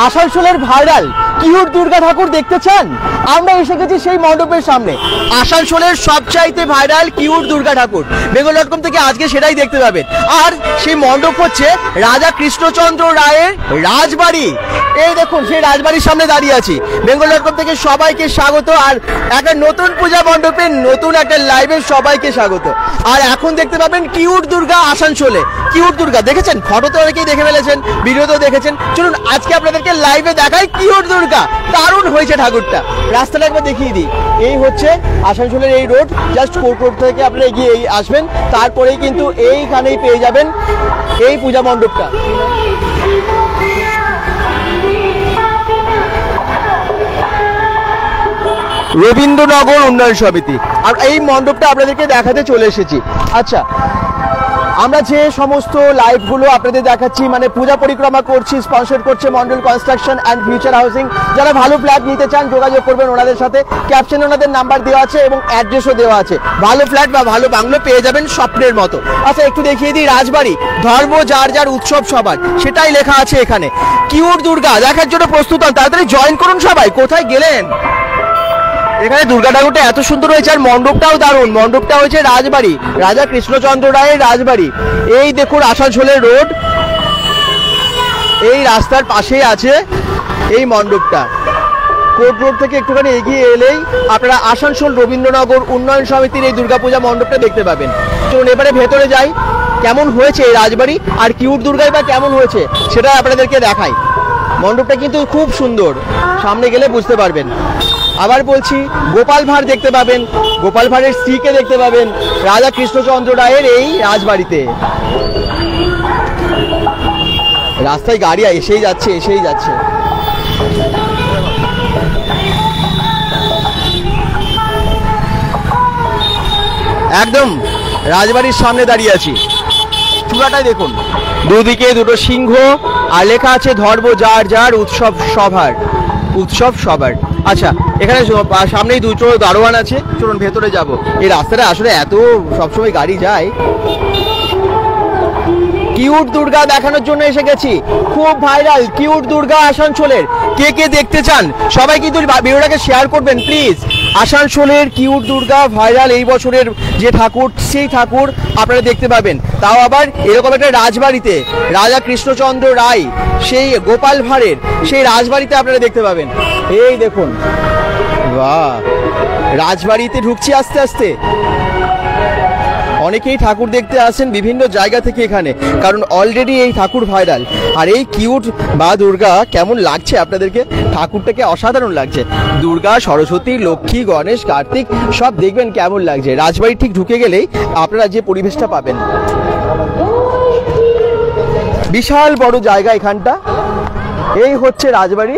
আসানসোলের viral cute Durga ঠাকুর দেখতে চান? আমরা এসে গেছি সেই মণ্ডপের সামনে। আসানসোলের সবচাইতে ভাইরাল কিউট দুর্গা ঠাকুর bengal.com থেকে আজকে সেটাই দেখতে পাবেন। আর সেই মণ্ডপ হচ্ছে রাজা কৃষ্ণচন্দ্র রায়ের রাজবাড়ি। এই দেখুন সেই রাজবাড়ির সামনে দাঁড়িয়ে আছি। bengal.com থেকে সবাইকে স্বাগত। আর একটা নতুন পূজা মণ্ডপে নতুন একটা লাইভে সবাইকে স্বাগত। আর এখন দেখতে পাবেন কিউট দুর্গা আসানসোলে। কিউট দুর্গা দেখেছেন, ফটো তো অনেকেই দেখে ফেলেছেন, ভিডিওতেও দেখেছেন। চলুন আজকে আপনাদেরকে লাইভে দেখাই কিউট দুর্গা। দারুণ হয়েছে ঠাকুরটা। রাস্তাটা একবার দেখিয়ে দিই। এই হচ্ছে আসানসোলের এই রোড, জাস্ট কোর্ট রোড থেকে আপনারা এগিয়ে আসবেন, তারপরেই কিন্তু এইখানেই পেয়ে যাবেন এই পূজা মণ্ডপটা। রবীন্দ্রনগর উন্নয়ন সমিতি। আর এই মণ্ডপটা আপনাদেরকে দেখাতে চলে এসেছি। আচ্ছা, আমরা যে সমস্ত লাইভগুলো আপনাদের দেখাচ্ছি, মানে পূজা পরিক্রমা করছি, স্পন্সর করছে Mondal construction and future housing. যারা ভালো ফ্ল্যাট নিতে চান যোগাযোগ করবেন ওনাদের সাথে। ক্যাপশনে ওনাদের নাম্বার দেওয়া আছে এবং অ্যাড্রেসও দেওয়া আছে। ভালো ফ্ল্যাট বা ভালো বাংলো পেয়ে যাবেন স্বপ্নের মতো। আচ্ছা, একটু দেখিয়ে দিই রাজবাড়ি। ধর্ম যার যার, উৎসব সবার, সেটাই লেখা আছে এখানে। কিউট দুর্গা দেখার জন্য প্রস্তুত হন, তাড়াতাড়ি জয়েন করুন সবাই। কোথায় গেলেন? এখানে দুর্গা ঠাকুরটা এত সুন্দর হয়েছে, আর মণ্ডপটাও দারুণ। মণ্ডপটা হয়েছে রাজবাড়ি, রাজা কৃষ্ণচন্দ্র রায়ের রাজবাড়ি। এই দেখুন আসানসোলের রোড, এই রাস্তার পাশেই আছে এই মণ্ডপটা। কোর্ট রোড থেকে একটুখানি এগিয়ে এলেই আপনারা আসানসোল রবীন্দ্রনগর উন্নয়ন সমিতির এই দুর্গাপূজা মণ্ডপটা দেখতে পাবেন। চলুন এবারে ভেতরে যাই। কেমন হয়েছে এই রাজবাড়ি আর কিউট দুর্গাই বা কেমন হয়েছে সেটা আপনাদেরকে দেখাই। মণ্ডপটা কিন্তু খুব সুন্দর, সামনে গেলে বুঝতে পারবেন। আবার বলছি, গোপাল ভাঁড় দেখতে পাবেন, গোপাল ভাঁড়ের স্ত্রীকে দেখতে পাবেন রাজা কৃষ্ণচন্দ্র রায়ের এই রাজবাড়িতে। রাস্তায় গাড়ি এসেই যাচ্ছে। একদম রাজবাড়ির সামনে দাঁড়িয়ে আছি। চূড়াটাই দেখুন, দুদিকে দুটো সিংহ, আর লেখা আছে ধর্ম যার যার, উৎসব সবার। আচ্ছা, এখানে সামনেই দুটো দারোয়ান আছে। চলুন ভেতরে যাব। এই রাস্তাটা আসলে এত সবসময় গাড়ি যায়। কিউট দুর্গা দেখানোর জন্য এসে গেছি। খুব ভাইরাল কিউট দুর্গা আসানসোলের। কে কে দেখতে চান সবাই কিন্তু ভিডিওটাকে শেয়ার করবেন প্লিজ। আসানসোলের কিউট দুর্গা ভাইরাল এই বছরের যে ঠাকুর, সেই ঠাকুর আপনারা দেখতে পাবেন, তাও আবার এরকম একটা রাজবাড়িতে। রাজা কৃষ্ণচন্দ্র রায় সেই গোপাল ভাঁড়ের সেই রাজবাড়িতে আপনারা দেখতে পাবেন। এই দেখুন, বাহ, রাজবাড়িতে ঢুকছি আস্তে আস্তে। অনেকেই ঠাকুর দেখতে আসেন বিভিন্ন জায়গা থেকে এখানে, কারণ অলরেডি এই ঠাকুর ভাইরাল। আর এই কিউট বা দুর্গা কেমন লাগছে আপনাদেরকে? ঠাকুরটাকে অসাধারণ লাগছে। দুর্গা, সরস্বতী, লক্ষ্মী, গণেশ, কার্তিক সব দেখবেন কেমন লাগছে। রাজবাড়ি ঠিক ঢুকে গেলেই আপনারা যে পরিবেশটা পাবেন, বিশাল বড় জায়গা এখানটা। এই হচ্ছে রাজবাড়ি,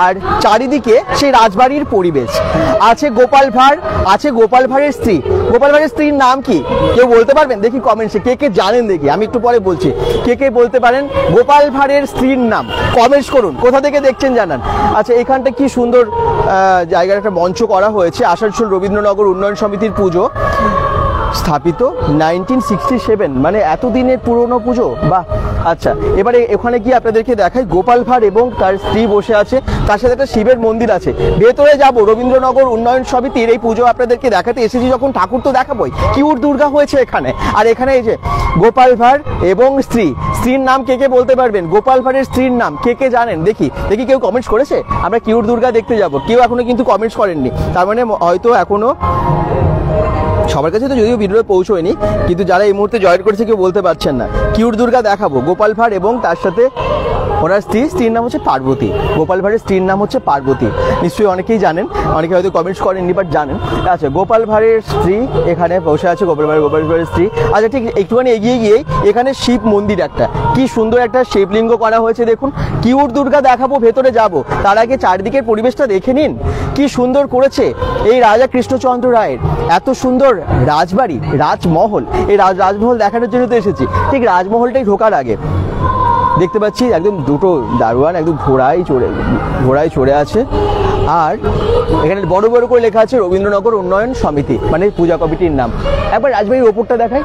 আর চারিদিকে সেই রাজবাড়ির পরিবেশ। আছে গোপাল ভাঁড়, আছে গোপাল ভাঁড়ের স্ত্রী। গোপাল ভাঁড়ের স্ত্রীর নাম কি কেউ বলতে পারবেন? দেখি কমেন্টসে কে কে জানেন দেখি। আমি একটু পরে বলছি কে কে বলতে পারেন গোপাল ভাঁড়ের স্ত্রীর নাম। কমেন্টস করুন, কোথা থেকে দেখছেন জানান। আচ্ছা, এখানটা কি সুন্দর জায়গার একটা মঞ্চ করা হয়েছে। আসানসোল রবীন্দ্রনগর উন্নয়ন সমিতির পুজো, স্থাপিত 1967, মানে এতদিনের পুরনো পুজো। বাহ। আচ্ছা, এবারে এখানে কি আপনাদেরকে দেখাই। গোপাল ভাঁড় এবং তার স্ত্রী বসে আছে, তার সাথে একটা শিবের মন্দির আছে। ভেতরে যাব। রবীন্দ্রনগর উন্নয়ন সমিতির এই পুজো আপনাদেরকে দেখাতে এসেছি যখন, ঠাকুর তো দেখাবোই। কিউট দুর্গা হয়েছে এখানে। আর এখানে এই যে গোপাল ভাঁড় এবং স্ত্রীর নাম কে কে বলতে পারবেন? গোপাল ভাঁড়ের স্ত্রীর নাম কে কে জানেন? দেখি কেউ কমেন্টস করেছে? আমরা কিউট দুর্গা দেখতে যাব। কেউ এখনো কিন্তু কমেন্টস করেননি, তার মানে হয়তো এখনো সবার কাছে তো যদিও ভিডিও পৌঁছয়নি, কিন্তু যারা এই মুহূর্তে জয়েন করেছে কেউ বলতে পারছেন না। কিউট দুর্গা দেখাবো। গোপাল ভাঁড় এবং তার সাথে ওনার স্ত্রীর নাম হচ্ছে পার্বতী। গোপাল ভাঁড়ের স্ত্রীর নাম হচ্ছে পার্বতী। নিশ্চয়ই অনেকেই জানেন, অনেকে হয়তো কমেন্টস করেননি বাট জানেন। আচ্ছা, গোপাল ভাঁড়ের স্ত্রী এখানে বসে আছে। গোপাল ভাঁড়ের স্ত্রী। আচ্ছা, ঠিক একটুখানি এগিয়ে গিয়ে এখানে শিব মন্দির একটা, কি সুন্দর একটা শিবলিঙ্গ করা হয়েছে দেখুন। কিউট দুর্গা দেখাবো, ভেতরে যাব। তার আগে চারদিকের পরিবেশটা দেখে নিন, কি সুন্দর করেছে এই রাজা কৃষ্ণচন্দ্র রায়ের। এত সুন্দর রাজবাড়ি, রাজমহল। এই রাজমহল দেখানোর জন্য তো এসেছি। ঠিক রাজমহলটাই ঢোকার আগে দেখতে পাচ্ছি একদম দুটো দারোয়ান একদম ঘোড়ায় চড়ে আছে। আর এখানে বড় বড় করে লেখা আছে রবীন্দ্রনগর উন্নয়ন সমিতি, মানে পূজা কমিটির নাম। একবার রাজবাড়ির ওপরটা দেখাই,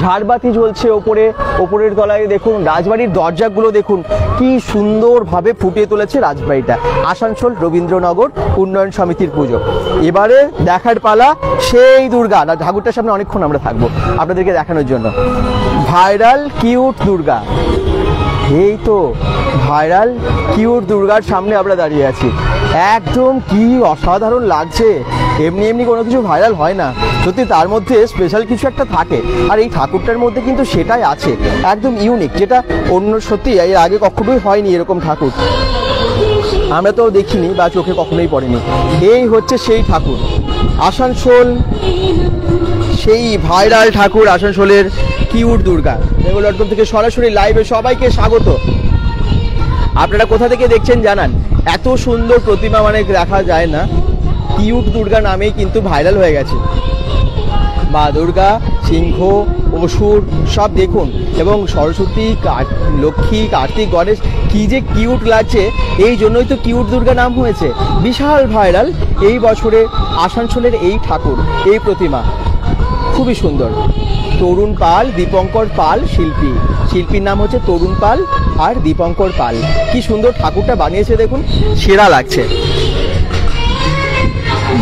ঝাড়বাতি জ্বলছে ওপরে, ওপরের তলায় দেখুন রাজবাড়ির দরজাগুলো দেখুন কি সুন্দরভাবে ফুটিয়ে তুলেছে রাজবাড়িটা। আসানসোল রবীন্দ্রনগর উন্নয়ন সমিতির পুজো। এবারে দেখার পালা সেই দুর্গা, ঠাকুরটার সামনে অনেকক্ষণ আমরা থাকবো আপনাদেরকে দেখানোর জন্য। ভাইরাল কিউট দুর্গা, এই তো ভাইরাল কিউট দুর্গার সামনে আমরা দাঁড়িয়ে আছি। একদম কি অসাধারণ লাগছে, এমনি এমনি কোনো কিছু ভাইরাল হয় না, সত্যি তার মধ্যে স্পেশাল কিছু একটা থাকে। আর এই ঠাকুরটার মধ্যে কিন্তু সেটাই আছে, একদম ইউনিক, যেটা অন্য সত্যি এর আগে কখনোই হয়নি এরকম ঠাকুর, আমরা তো দেখিনি বা চোখে কখনোই পড়েনি। এই হচ্ছে সেই ঠাকুর, আসানসোল সেই ভাইরাল ঠাকুর, আসানসোলের কিউট দুর্গা। বেঙ্গল.com থেকে সরাসরি লাইভে সবাইকে স্বাগত। আপনারা কোথা থেকে দেখছেন জানান, এত সুন্দর প্রতিমা মানে দেখা যায় না, কিউট দুর্গা নামেই কিন্তু ভাইরাল হয়ে গেছে। মা দুর্গা, সিংহ, অসুর সব দেখুন, এবং সরস্বতী, লক্ষ্মী, কার্তিক, গণেশ, কি যে কিউট লাগছে, এই জন্যই তো কিউট দুর্গা নাম হয়েছে। বিশাল ভাইরাল এই বছরে আসানসোলের এই ঠাকুর, এই প্রতিমা খুবই সুন্দর। তরুণ পাল, দীপঙ্কর পাল শিল্পী, শিল্পীর নাম হচ্ছে তরুণ পাল আর দীপঙ্কর পাল। কি সুন্দর ঠাকুরটা বানিয়েছে দেখুন, সেরা লাগছে।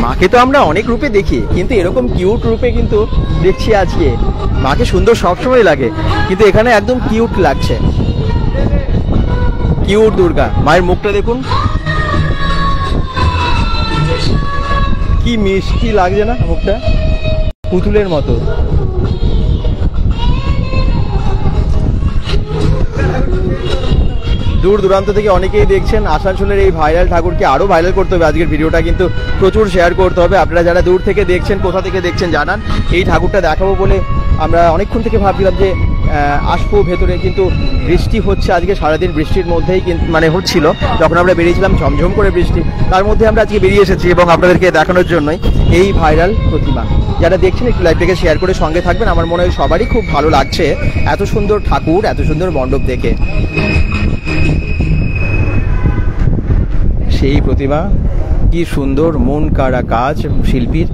মাকে তো আমরা অনেক রূপে দেখি, কিন্তু এরকম কিউট রূপে কিন্তু দেখছি আজকে। মাকে সুন্দর সবসময় লাগে, কিন্তু এখানে একদম কিউট লাগছে। কিউট দুর্গা, মায়ের মুখটা দেখুন কি মিষ্টি লাগছে না, মুখটা পুতুলের মতো। দূর দূরান্ত থেকে অনেকেই দেখছেন আসানসোলের এই ভাইরাল ঠাকুরকে আরও ভাইরাল করতে হবে। আজকের ভিডিওটা কিন্তু প্রচুর শেয়ার করতে হবে। আপনারা যারা দূর থেকে দেখছেন, কোথা থেকে দেখছেন জানান। এই ঠাকুরটা দেখাবো বলে আমরা অনেকক্ষণ থেকে ভাবছিলাম যে আসবো ভেতরে, কিন্তু বৃষ্টি হচ্ছে আজকে সারাদিন, বৃষ্টির মধ্যেই কিন্তু মানে হচ্ছিল যখন আমরা বেরিয়েছিলাম, ঝমঝম করে বৃষ্টি, তার মধ্যে আমরা আজকে বেরিয়ে এসেছি এবং আপনাদেরকে দেখানোর জন্যই এই ভাইরাল প্রতিমা। যারা দেখছেন একটু লাইভটাকে শেয়ার করে সঙ্গে থাকবেন, আমার মনে হয় সবারই খুব ভালো লাগছে এত সুন্দর ঠাকুর, এত সুন্দর মণ্ডপ দেখে। সেই প্রতিমা, কি সুন্দর মন কাড়া কাজ শিল্পীর।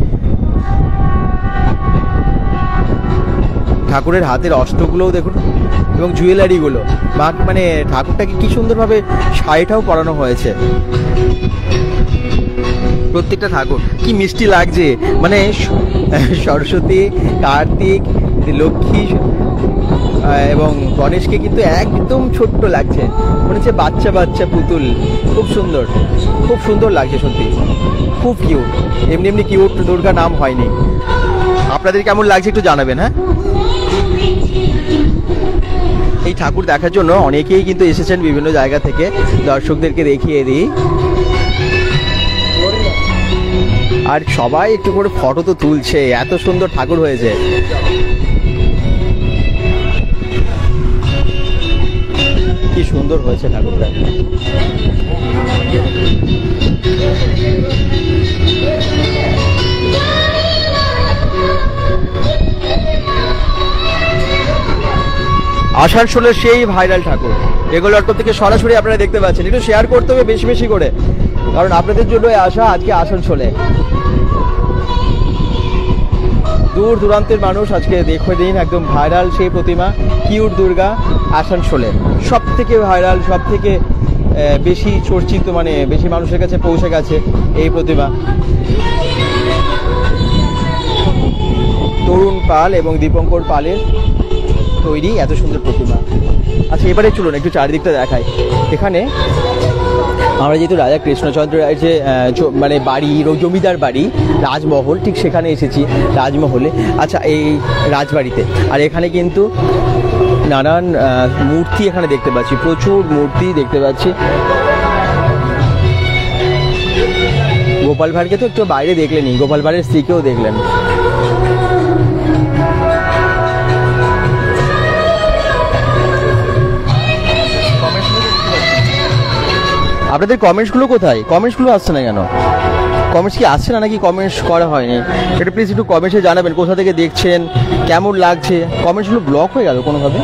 ঠাকুরের হাতের অস্ত্রগুলোও দেখুন এবং জুয়েলারিগুলো, মানে ঠাকুরটাকে কি সুন্দরভাবে শাড়িটাও পরানো হয়েছে। প্রত্যেকটা ঠাকুর কি মিষ্টি লাগছে, মানে সরস্বতী, কার্তিক, লক্ষ্মী এবং গণেশকে কিন্তু একদম ছোট্ট লাগছে, মনে হচ্ছে বাচ্চা বাচ্চা পুতুল। খুব সুন্দর, খুব সুন্দর লাগছে সত্যি, খুব কিউট। এমনি এমনি কিউট দুর্গা নাম হয়নি। আপনাদের কেমন লাগছে একটু জানাবেন। হ্যাঁ, এই ঠাকুর দেখার জন্য অনেকেই কিন্তু এসেছেন বিভিন্ন জায়গা থেকে, দর্শকদেরকে দেখিয়ে দিই। আর সবাই একটু করে ফটো তো তুলছে, এত সুন্দর ঠাকুর হয়েছে। কি সুন্দর হয়েছে ঠাকুরটা। আসানসোলের সেই ভাইরাল ঠাকুর, বেঙ্গল.com থেকে সরাসরি আপনারা দেখতে পাচ্ছেন। একটু শেয়ার করতে হবে বেশি বেশি করে, কারণ আপনাদের জন্য আসা আজকে আসানসোলে। দূর দূরান্তের মানুষ আজকে দেখে দিন, একদম ভাইরাল সেই প্রতিমা কিউট দুর্গা আসানসোলে। সব থেকে ভাইরাল, সব থেকে বেশি চর্চিত, মানে বেশি মানুষের কাছে পৌঁছে গেছে এই প্রতিমা। তরুণ পাল এবং দীপঙ্কর পালের তৈরি এত সুন্দর প্রতিমা। আচ্ছা, এবারে চলুন একটু চারিদিকটা দেখাই। এখানে আমরা যেহেতু রাজা কৃষ্ণচন্দ্র রায়ের যে মানে বাড়ি, জমিদার বাড়ি, রাজমহল, ঠিক সেখানে এসেছি, রাজমহলে। আচ্ছা, এই রাজবাড়িতে। আর এখানে কিন্তু নানান মূর্তি এখানে দেখতে পাচ্ছি, প্রচুর মূর্তি দেখতে পাচ্ছি। গোপাল ভাঁড়কে তো একটু বাইরে দেখলেনি, গোপাল ভাঁড়ের স্ত্রীকেও দেখলেন। আপনাদের কমেন্টসগুলো কোথায়? কমেন্টসগুলো আসছে না কেন? কমেন্টস কি আসছে না, নাকি কমেন্টস করা হয়নি? এটা প্লিজ একটু কমেন্টসে জানাবেন, কোথা থেকে দেখছেন, কেমন লাগছে। কমেন্টসগুলো ব্লক হয়ে গেল কোনোভাবে,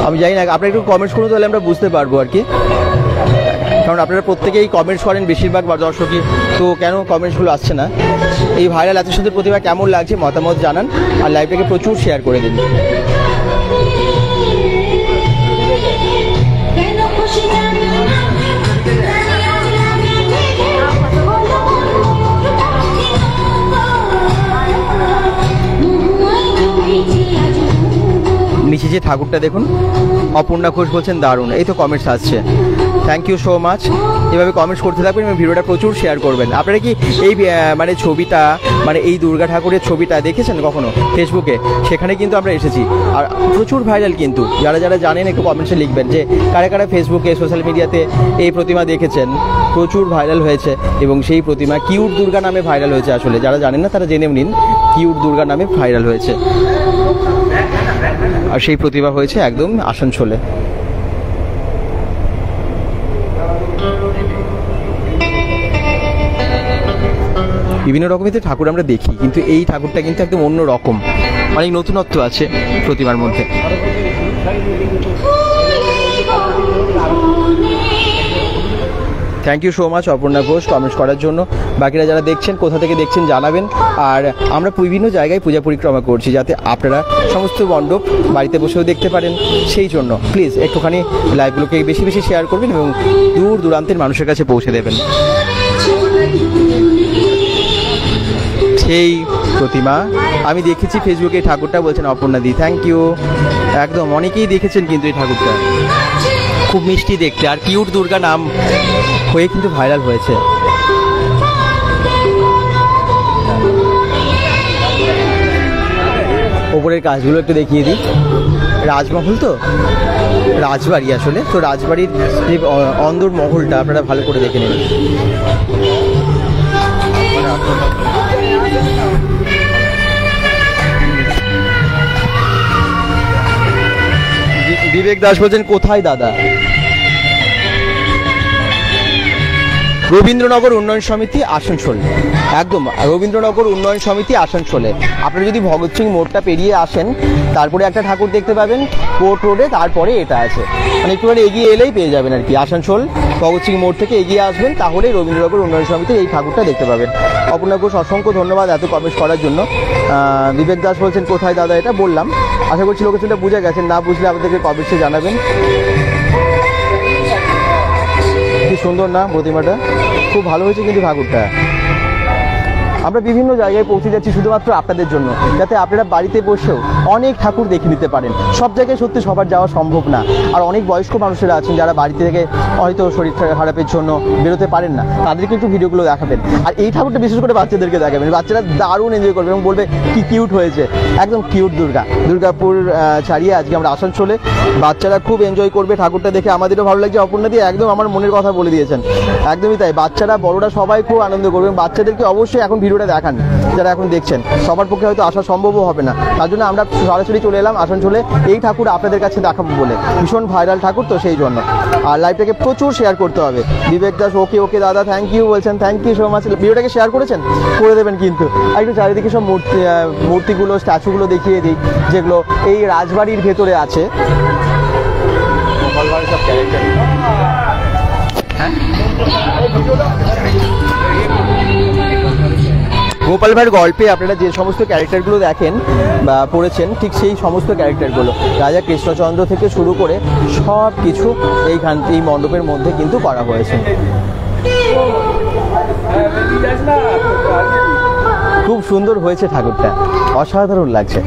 আমি জানি না। আপনারা একটু কমেন্টস করুন, তাহলে আমরা বুঝতে পারবো আর কি। কারণ আপনারা প্রত্যেকেই কমেন্টস করেন বেশিরভাগ দর্শকই, তো কেন কমেন্টসগুলো আসছে না? এই ভাইরাল এত সুন্দর প্রতিমা কেমন লাগছে মতামত জানান, আর লাইভটাকে প্রচুর শেয়ার করে দিন। নিচে যে ঠাকুরটা দেখুন, অপর্ণা ঘোষ বলছেন দারুণ, এই তো কমেন্টস আসছে, থ্যাংক ইউ সো মাচ। এভাবে কমেন্টস করতে থাকবেন এবং ভিডিওটা প্রচুর শেয়ার করবেন। আপনারা কি এই মানে ছবিটা, মানে এই দুর্গা ঠাকুরের ছবিটা দেখেছেন কখনো ফেসবুকে? সেখানে কিন্তু আমরা এসেছি, আর প্রচুর ভাইরাল কিন্তু। যারা যারা জানেন একটু কমেন্টসে লিখবেন যে কারা কারা ফেসবুকে সোশ্যাল মিডিয়াতে এই প্রতিমা দেখেছেন। প্রচুর ভাইরাল হয়েছে এবং সেই প্রতিমা কিউট দুর্গা নামে ভাইরাল হয়েছে। আসলে যারা জানেন না তারা জেনে নিন, কিউট দুর্গা নামে ভাইরাল হয়েছে, আর সেই প্রতিভা হয়েছে একদম আসানসোলে। বিভিন্ন রকমের ঠাকুর আমরা দেখি, কিন্তু এই ঠাকুরটা কিন্তু একদম অন্য রকম, অনেক নতুনত্ব আছে প্রতিমার মধ্যে। Thank you so much Aparna Ghosh comments করার জন্য। বাকিরা যারা দেখছেন কোথা থেকে দেখছেন জানাবেন। আর আমরা বিভিন্ন জায়গায় পূজা পরিক্রমা করছি যাতে আপনারা সমস্ত মণ্ডপ বাড়িতে বসেও দেখতে পারেন। সেই জন্য প্লিজ একটুখানি লাইভগুলোকে বেশি বেশি শেয়ার করবেন এবং দূর দূরান্তের মানুষের কাছে পৌঁছে দেবেন। সেই প্রতিমা আমি দেখেছি ফেসবুকে, এই ঠাকুরটা বলছেন অপর্ণা দি, থ্যাংক ইউ। একদম অনেকেই দেখেছেন কিন্তু এই ঠাকুরটা খুব মিষ্টি দেখতে, আর কিউট দুর্গা নাম হয়ে কিন্তু ভাইরাল হয়েছে। ওপরের কাজগুলো একটু দেখিয়ে দিই। রাজমহল তো রাজবাড়ি, আসলে তো রাজবাড়ির যে অন্দর মহলটা আপনারা ভালো করে দেখে নেবেন। বিবেক দাস বলছেন কোথায় দাদা? রবীন্দ্রনগর উন্নয়ন সমিতি আসানসোল, একদম রবীন্দ্রনগর উন্নয়ন সমিতি আসানসোলে। আপনারা যদি ভগৎ সিং মোড়টা পেরিয়ে আসেন তারপরে একটা ঠাকুর দেখতে পাবেন কোর্ট রোডে, তারপরে এটা আছে, মানে একটু এগিয়ে এলেই পেয়ে যাবেন আর কি। আসানসোল ভগৎ সিং মোড় থেকে এগিয়ে আসবেন তাহলেই রবীন্দ্রনগর উন্নয়ন সমিতির এই ঠাকুরটা দেখতে পাবেন। অপর্ণা ঘোষ অসংখ্য ধন্যবাদ এত কমেন্ট করার জন্য। বিবেক দাস বলছেন কোথায় দাদা, এটা বললাম, আশা করছি লোকেশনটা বুঝে গেছেন, না বুঝলে আপনাদেরকে কমেন্টসে জানাবেন। কি সুন্দর না প্রতিমাটা, খুব ভালো হয়েছে কিন্তু ঠাকুরটা। আমরা বিভিন্ন জায়গায় পৌঁছে যাচ্ছি শুধুমাত্র আপনাদের জন্য, যাতে আপনারা বাড়িতে বসেও অনেক ঠাকুর দেখে নিতে পারেন। সব জায়গায় সত্যি সবার যাওয়া সম্ভব না, আর অনেক বয়স্ক মানুষেরা আছেন যারা বাড়িতে থেকে হয়তো শরীর খারাপের জন্য বেরোতে পারেন না, তাদের কিন্তু ভিডিওগুলো দেখাবেন। আর এই ঠাকুরটা বিশেষ করে বাচ্চাদেরকে দেখাবেন, বাচ্চারা দারুণ এনজয় করবে এবং বলবে কি কিউট হয়েছে, একদম কিউট দুর্গা। দুর্গাপুর ছাড়িয়ে আজকে আমরা আসানসোলে, বাচ্চারা খুব এনজয় করবে ঠাকুরটা দেখে। আমাদেরও ভালো লাগছে, অপর্ণা দিয়ে একদম আমার মনের কথা বলে দিয়েছেন, একদমই তাই। বাচ্চারা বড়রা সবাই খুব আনন্দ করবে, বাচ্চাদেরকে অবশ্যই এখন ভিডিওটা দেখান যারা এখন দেখছেন। সবার পক্ষে হয়তো আসা সম্ভবও হবে না, তার জন্য আমরা সরাসরি চলে এলাম আসানসোলে এই ঠাকুর আপনাদের কাছে দেখাবো বলে। ভীষণ ভাইরাল ঠাকুর তো সেই জন্য, আর লাইভটাকে প্রচুর শেয়ার করতে হবে। বিবেক দাস ওকে ওকে দাদা থ্যাংক ইউ বলছেন, থ্যাংক ইউ সো মাচ। ভিডিওটাকে শেয়ার করেছেন করে দেবেন কিন্তু। আর একটু চারিদিকে সব মূর্তিগুলো স্ট্যাচুগুলো দেখিয়ে দিই যেগুলো এই রাজবাড়ির ভেতরে আছে। গোপাল ভাঁড় গল্পে আপনারা যে সমস্ত ক্যারেক্টারগুলো দেখেন বা পড়েছেন, ঠিক সেই সমস্ত ক্যারেক্টারগুলো রাজা কৃষ্ণচন্দ্র থেকে শুরু করে সব কিছু এই মণ্ডপের মধ্যে কিন্তু করা হয়েছে। খুব সুন্দর হয়েছে ঠাকুরটা, অসাধারণ লাগছে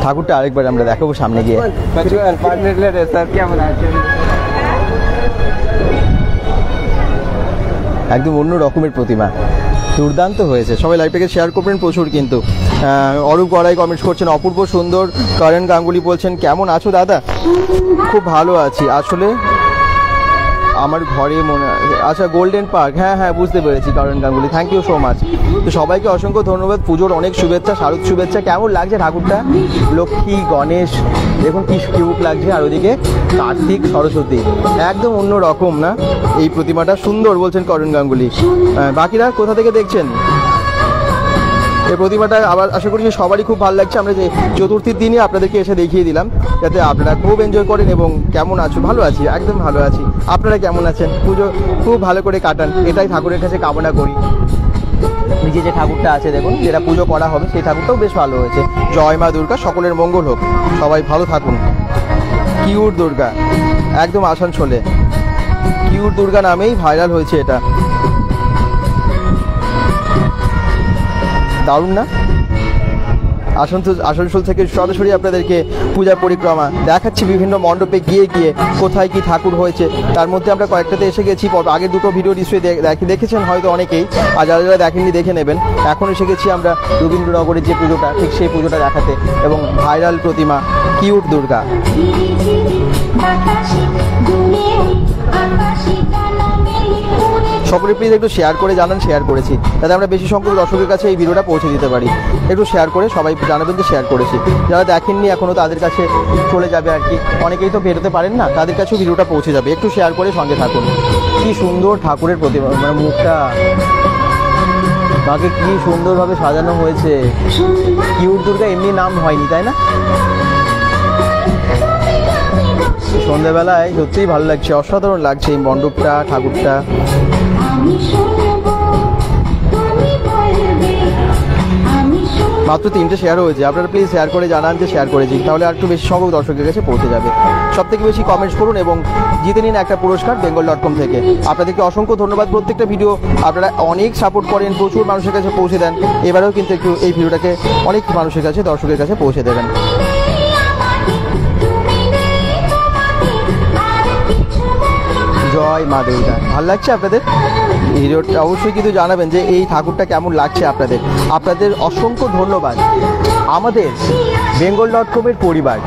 ঠাকুরটা। আরেকবার আমরা দেখাবো সামনে গিয়ে। একদম অন্য রকমের প্রতিমা, দুর্দান্ত হয়েছে। সবাই লাইভটাকে শেয়ার করবেন প্রচুর কিন্তু। অরূপ গড়াই কমেন্টস করছেন অপূর্ব সুন্দর। করণ গাঙ্গুলি বলছেন কেমন আছো দাদা? খুব ভালো আছি, আসলে আমার ঘরে মনে, আচ্ছা গোল্ডেন পার্ক, হ্যাঁ হ্যাঁ বুঝতে পেরেছি Karan Ganguly, thank you so much. তো সবাইকে অসংখ্য ধন্যবাদ, পুজোর অনেক শুভেচ্ছা, শারদ শুভেচ্ছা। কেমন লাগছে ঠাকুরটা? লক্ষ্মী গণেশ দেখুন কি কিউট লাগছে, আর ওদিকে কার্তিক সরস্বতী, একদম অন্য রকম না এই প্রতিমাটা, সুন্দর বলছেন করণ গাঙ্গুলি। বাকিরা কোথা থেকে দেখছেন? এই প্রতিমাটা আবার আশা করি সবারই খুব ভালো লাগছে। আমরা যে চতুর্থীর দিনই আপনাদেরকে এসে দেখিয়ে দিলাম, যাতে আপনারা খুব এনজয় করেন। এবং কেমন আছো? ভালো আছি, একদম ভালো আছি। আপনারা কেমন আছেন? পুজো খুব ভালো করে কাটান, এটাই ঠাকুরের কাছে কামনা করি। নিচে যে ঠাকুরটা আছে দেখুন, যেটা পুজো করা হবে সেই ঠাকুরটাও বেশ ভালো হয়েছে। জয় মা দুর্গা, সকলের মঙ্গল হোক, সবাই ভালো থাকুন। কিউট দুর্গা, একদম আসানসোলে কিউট দুর্গা নামেই ভাইরাল হয়েছে এটা। দারুণ না? আসানসোল থেকে সরাসরি আপনাদেরকে পূজা পরিক্রমা দেখাচ্ছি, বিভিন্ন মণ্ডপে গিয়ে গিয়ে কোথায় কি ঠাকুর হয়েছে। তার মধ্যে আমরা কয়েকটাতে এসে গেছি, আগের দুটো ভিডিও নিশ্চয়ই দেখেছেন হয়তো অনেকেই, আর যারা যারা দেখেননি দেখে নেবেন। এখন এসে গেছি আমরা রবীন্দ্রনগরের যে পুজোটা, ঠিক সেই পুজোটা দেখাতে, এবং ভাইরাল প্রতিমা কিউট দুর্গা। সকলে প্লিজ একটু শেয়ার করে জানান, শেয়ার করেছি, যাতে আমরা বেশি সংখ্যক দর্শকের কাছে এই ভিডিওটা পৌঁছে দিতে পারি। একটু শেয়ার করে সবাই জানাবেন যে শেয়ার করেছি। যারা দেখেননি এখনও তাদের কাছে চলে যাবে আর কি, অনেকেই তো বেরোতে পারেন না, তাদের কাছেও ভিডিওটা পৌঁছে যাবে। একটু শেয়ার করে সঙ্গে থাকুন। কি সুন্দর ঠাকুরের প্রতিমা, মানে মুখটা, মাকে কি সুন্দরভাবে সাজানো হয়েছে। কিউট দুর্গা এমনি নাম হয়নি, তাই না? সন্ধ্যাবেলায় সত্যিই ভালো লাগছে, অসাধারণ লাগছে এই মণ্ডপটা, ঠাকুরটা। মাত্র 3টে শেয়ার হয়েছে, আপনারা প্লিজ শেয়ার করে জানান যে শেয়ার করেছি, তাহলে আর একটু বেশি সংখ্যক দর্শকের কাছে পৌঁছে যাবে। সবথেকে বেশি কমেন্টস করুন এবং জিতে নিন একটা পুরস্কার bengal.com থেকে। আপনাদেরকে অসংখ্য ধন্যবাদ। প্রত্যেকটা ভিডিও আপনারা অনেক সাপোর্ট করেন, প্রচুর মানুষের কাছে পৌঁছে দেন। এবারেও কিন্তু একটু এই ভিডিওটাকে অনেক মানুষের কাছে, দর্শকের কাছে পৌঁছে দেবেন। জয় মা দুর্গা। ভালো লাগছে আপনাদের ভিডিওটা? অবশ্যই কিন্তু জানাবেন যে এই ঠাকুরটা কেমন লাগছে আপনাদের। আপনাদের অসংখ্য ধন্যবাদ। আমাদের bengal.com-এর পরিবার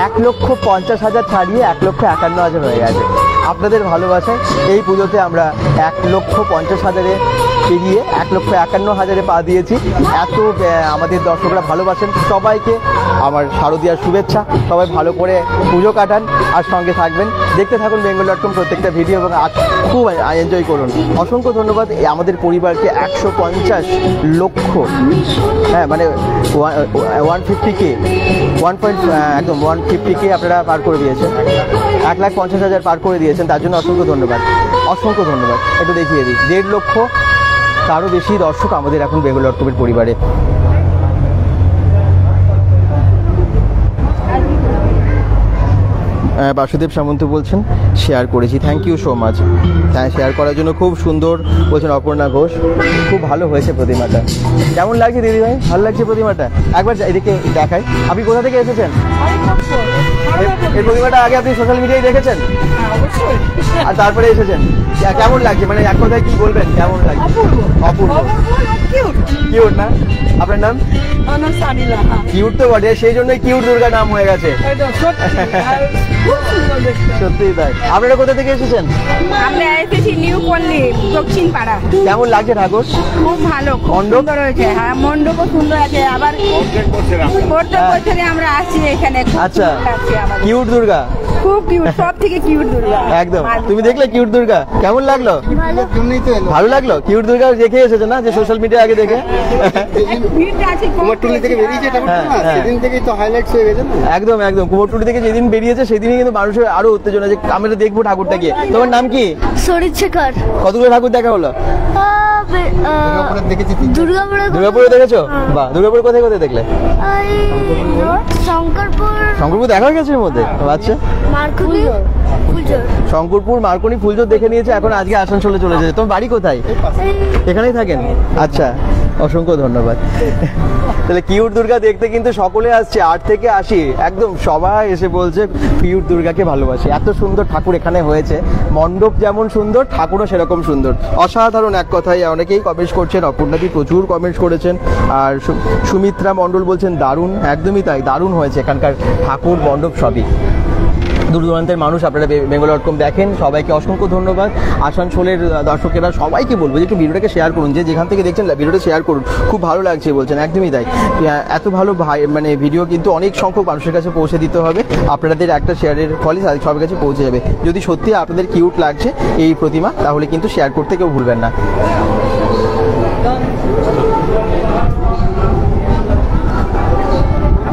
1,50,000 ছাড়িয়ে 1,51,000 হয়ে গেছে। আপনাদের ভালোবাসায় এই পুজোতে আমরা 1,50,000-এ পেরিয়ে 1,51,000-এ পা দিয়েছি। এত আমাদের দর্শকরা ভালোবাসেন। সবাইকে আমার শারদীয়ার শুভেচ্ছা। সবাই ভালো করে পুজো কাটান আর সঙ্গে থাকবেন, দেখতে থাকুন bengal.com প্রত্যেকটা ভিডিও, এবং খুব এনজয় করুন। অসংখ্য ধন্যবাদ আমাদের পরিবারকে 150 লক্ষ, হ্যাঁ মানে 150K, একদম 150K আপনারা পার করে দিয়েছেন, 1,50,000 পার করে দিয়েছেন। তার জন্য অসংখ্য ধন্যবাদ, অসংখ্য ধন্যবাদ। একটু দেখিয়ে দিই, 1.5 লক্ষ তারও বেশি দর্শক আমাদের এখন bengal.com-এর পরিবারে। বাসুদেব সামন্ত বলছেন শেয়ার করেছি, থ্যাংক ইউ সো মাচ। হ্যাঁ, শেয়ার করার জন্য খুব সুন্দর বলছেন অপর্ণা ঘোষ। খুব ভালো হয়েছে প্রতিমাটা। কেমন লাগছে দিদিভাই? ভালো লাগছে প্রতিমাটা? একবার এদিকে দেখাই। আপনি কোথা থেকে এসেছেন? এই প্রতিমাটা আগে আপনি সোশ্যাল মিডিয়ায় দেখেছেন আর তারপরে এসেছেন? কেমন লাগছে, মানে এক কথায় কি বলবেন, কেমন লাগছে? অপূর্ব, কিউট না? আপনার নাম? কিউট তো বটে, সেই জন্যই কিউট দুর্গা নাম হয়ে গেছে। সত্যিই তাই। আপনারা কোথা থেকে এসেছেন? আমরা এসেছি নিউ পল্লী, দক্ষিণ পাড়া। কেমন লাগছে ঠাকুর? খুব ভালো, খুব সুন্দর হয়েছে। হ্যাঁ, মণ্ডপও সুন্দর আছে। আবার প্রত্যেক বছরে আমরা আসছি এখানে। আচ্ছা, কিউট দুর্গা, খুব কিউট, সব থেকে কিউট দুর্গা একদম। তুমি দেখলে কিউট দুর্গা? কেমন লাগলো? ভালো লাগলো? কিউট দুর্গা দেখে এসেছে না, যে সোশ্যাল মিডিয়া আগে দেখে? কুমোরটুলি থেকে বেরিয়েছে সেদিন থেকেই তো হাইলাইটস হয়ে গেছে। একদম একদম, কুমোরটুলি থেকে যেদিন বেরিয়েছে সেদিনই কিন্তু মানুষের আরো উত্তেজনা যে আমরা দেখবো ঠাকুরটা গিয়ে। তোমার নাম কি? শরীর শেখর। কতগুলো ঠাকুর দেখা হলো? দুর্গাপুরে দেখেছো? বাহ, দুর্গাপুরে কোথায় কোথায় দেখলে? শঙ্করপুর দেখা হয়ে গেছে এর মধ্যে? আচ্ছা, শঙ্করপুর, মার্কনি, ফুলজোর দেখে নিয়েছে। এখন আজকে আসানসোলে চলে যেতে। তোমার বাড়ি কোথায়? এখানেই থাকেন? আচ্ছা, অসংখ্য ধন্যবাদ। তাহলে কিউট দুর্গা দেখতে কিন্তু সকলে আসছে, 8 থেকে 80, একদম সবাই এসে বলছে কিউট দুর্গাকে ভালোবাসে। এত সুন্দর ঠাকুর এখানে হয়েছে, মণ্ডপ যেমন সুন্দর, ঠাকুরও সেরকম সুন্দর, অসাধারণ এক কথায়। অনেকেই কমেন্টস করছেন, অপর্ণাদি প্রচুর কমেন্টস করেছেন, আর সুমিত্রা মণ্ডল বলছেন দারুণ। একদমই তাই, দারুণ হয়েছে এখানকার ঠাকুর, মণ্ডপ সবই। দূর দূরান্তের মানুষ আপনারা bengal.com দেখেন, সবাইকে অসংখ্য ধন্যবাদ। আসানসোলের দর্শকেরা সবাইকে বলবো যে একটু ভিডিওটাকে শেয়ার করুন, যে যেখান থেকে দেখছেন ভিডিওটা শেয়ার করুন। খুব ভালো লাগছে বলছেন, একদমই তাই। এত ভালো মানে ভিডিও কিন্তু অনেক সংখ্যক মানুষের কাছে পৌঁছে দিতে হবে। আপনাদের একটা শেয়ারের ফলে সবার কাছে পৌঁছে যাবে। যদি সত্যি আপনাদের কিউট লাগছে এই প্রতিমা, তাহলে কিন্তু শেয়ার করতে কেউ ভুলবেন না।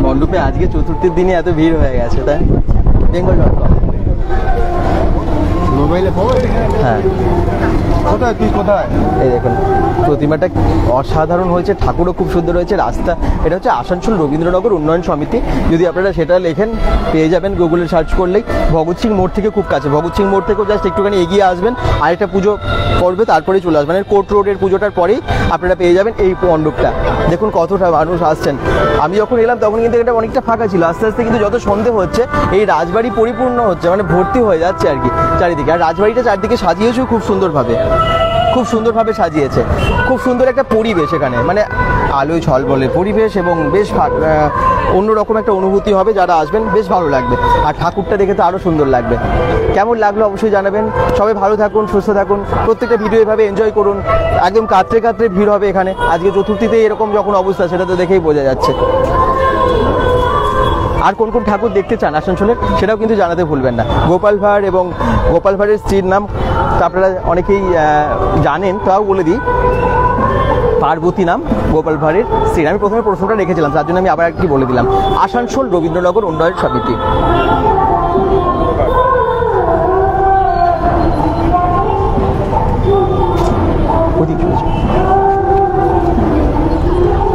মণ্ডপে আজকে চতুর্থীর দিনে এত ভিড় হয়ে গেছে, তাই বেঙ্গল.com। মোবাইলে হ্যাঁ, কোথায় তুই কোথায়? এই দেখুন প্রতিমাটা অসাধারণ হয়েছে, ঠাকুরও খুব সুন্দর হয়েছে। রাস্তা এটা হচ্ছে আসানসোল রবীন্দ্রনগর উন্নয়ন সমিতি, যদি আপনারা সেটা লেখেন পেয়ে যাবেন গুগলে সার্চ করলেই। ভগৎ সিং মোড় থেকে খুব কাছে, ভগৎ সিং মোড় থেকেও জাস্ট একটুখানি এগিয়ে আসবেন, আরেকটা পুজো করবে তারপরেই চলে আসবেন। কোর্ট রোডের পুজোটার পরেই আপনারা পেয়ে যাবেন এই মণ্ডপটা। দেখুন কতটা মানুষ আসছেন। আমি যখন এলাম তখন কিন্তু এটা অনেকটা ফাঁকা ছিল, আস্তে আস্তে কিন্তু যত সন্ধে হচ্ছে এই রাজবাড়ি পরিপূর্ণ হচ্ছে, মানে ভর্তি হয়ে যাচ্ছে আর কি চারিদিকে। আর রাজবাড়িটা চারদিকে সাজিয়েছেও খুব সুন্দরভাবে, খুব সুন্দরভাবে সাজিয়েছে। খুব সুন্দর একটা পরিবেশ এখানে, মানে আলোয় ঝলমলে পরিবেশ এবং বেশ অন্যরকম একটা অনুভূতি হবে। যারা আসবেন বেশ ভালো লাগবে, আর ঠাকুরটা দেখে তো আরও সুন্দর লাগবে। কেমন লাগলো অবশ্যই জানাবেন। সবাই ভালো থাকুন, সুস্থ থাকুন, প্রত্যেকটা ভিডিও এভাবে এনজয় করুন। একদম কাতরে কাতরে ভিড় হবে এখানে আজকে চতুর্থীতে, এরকম যখন অবস্থা সেটা তো দেখেই বোঝা যাচ্ছে। আর কোন কোন ঠাকুর দেখতে চান আসানসোলের সেটাও কিন্তু জানাতে ভুলবেন না। গোপাল ভাঁড় এবং গোপাল ভাঁড়ের স্ত্রীর নাম তো আপনারা অনেকেই জানেন, তাও বলে দিই, পার্বতী নাম গোপাল ভাঁড়ের স্ত্রীর। আমি প্রথমে প্রশ্নটা রেখেছিলাম, তার জন্য আমি আবার একটি বলে দিলাম, আসানসোল রবীন্দ্রনগর উন্নয়ন সমিতি।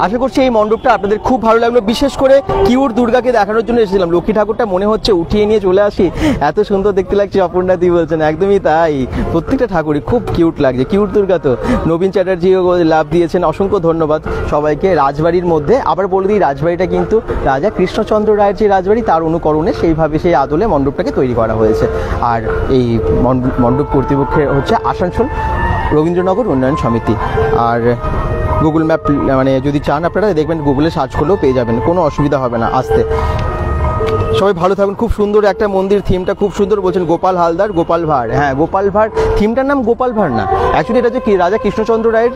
আশা করছি এই মণ্ডপটা আপনাদের খুব ভালো লাগলো। বিশেষ করে কিউট দুর্গাকে দেখানোর জন্য এসেছিলাম। লক্ষ্মী ঠাকুরটা মনে হচ্ছে উঠিয়ে নিয়ে চলে আসি, এত সুন্দর দেখতে লাগছে। অপর্ণা দি বলছেন একদমই তাই, প্রত্যেকটা ঠাকুরই খুব কিউট লাগছে। কিউট দুর্গা তো নবীন চ্যাটার্জিও লাভ দিয়েছেন, অসংখ্য ধন্যবাদ সবাইকে। রাজবাড়ির মধ্যে আবার বলে দিই, রাজবাড়িটা কিন্তু রাজা কৃষ্ণচন্দ্র রায়ের যে রাজবাড়ি তার অনুকরণে সেইভাবে সেই আদলে মণ্ডপটাকে তৈরি করা হয়েছে। আর এই মণ্ডপ কর্তৃপক্ষের হচ্ছে আসানসোল রবীন্দ্রনগর উন্নয়ন সমিতি। আর গুগল ম্যাপ মানে যদি চান আপনারা দেখবেন, গুগলে সার্চ করলেও পেয়ে যাবেন, কোনো অসুবিধা হবে না আসতে। সবাই ভালো থাকুন। খুব সুন্দর একটা মন্দির, থিমটা খুব সুন্দর। বলছেন গোপাল হালদার, গোপাল ভাঁড়, হ্যাঁ গোপাল ভাঁড়, থিমটার নাম গোপাল ভাঁড় না, অ্যাকচুয়ালি এটা হচ্ছে রাজা কৃষ্ণচন্দ্র রায়ের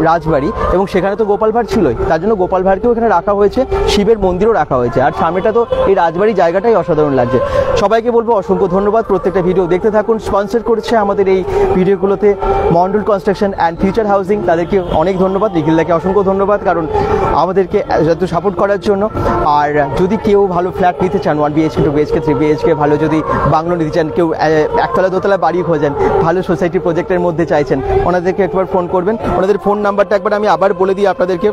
রাজবাড়ি, এবং সেখানে তো গোপাল ভাঁড় ছিলই, তার জন্য গোপাল ভাঁড়কেও এখানে রাখা হয়েছে, শিবের মন্দিরও রাখা হয়েছে। আর সামনেটা তো এই রাজবাড়ির জায়গাটাই অসাধারণ লাগছে। সবাইকে বলবো অসংখ্য ধন্যবাদ, প্রত্যেকটা ভিডিও দেখতে থাকুন। স্পন্সর করেছে আমাদের এই ভিডিওগুলোতে Mondal construction and future housing, তাদেরকে অনেক ধন্যবাদ। নিখিলদাকে অসংখ্য ধন্যবাদ, কারণ আমাদেরকে এত সাপোর্ট করার জন্য। আর যদি কেউ ভালো ফ্ল্যাট নিতে চান, 1 BHK 2 BHK 3 BHK, ভালো যদি বাংলো নিতে চান, কেউ একতলা দোতলা বাড়ি খোঁজেন, ভালো সোসাইটি প্রজেক্টের মধ্যে চাইছেন, ওনাদেরকে একবার ফোন করবেন। ওনাদের ফোন নাম্বারটা একবার আমি আবার বলে দিই আপনাদেরকে,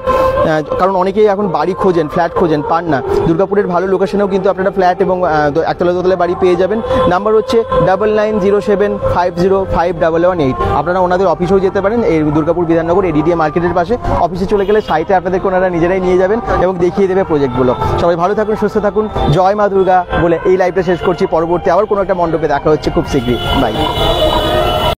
কারণ অনেকেই এখন বাড়ি খোঁজেন, ফ্ল্যাট খোঁজেন, পান না। দুর্গাপুরের ভালো লোকেশনেও কিন্তু আপনারা ফ্ল্যাট এবং একতলা দোতলা বাড়ি পেয়ে যাবেন। নাম্বার হচ্ছে 9907505118। আপনারা ওনাদের অফিসেও যেতে পারেন, এই দুর্গাপুর বিধাননগর এডিডিএ মার্কেটের পাশে। অফিসে চলে গেলে সাইটে আপনাদেরকে ওনারা নিজেরাই নিয়ে যাবেন এবং দেখিয়ে দেবে প্রজেক্টগুলো। সবাই ভালো থাকুন, সুস্থ থাকুন। জয় মা দুর্গা বলে এই লাইভটা শেষ করছি। পরবর্তী আবার কোনো একটা মণ্ডপে দেখা হচ্ছে খুব শীঘ্রই। বাই।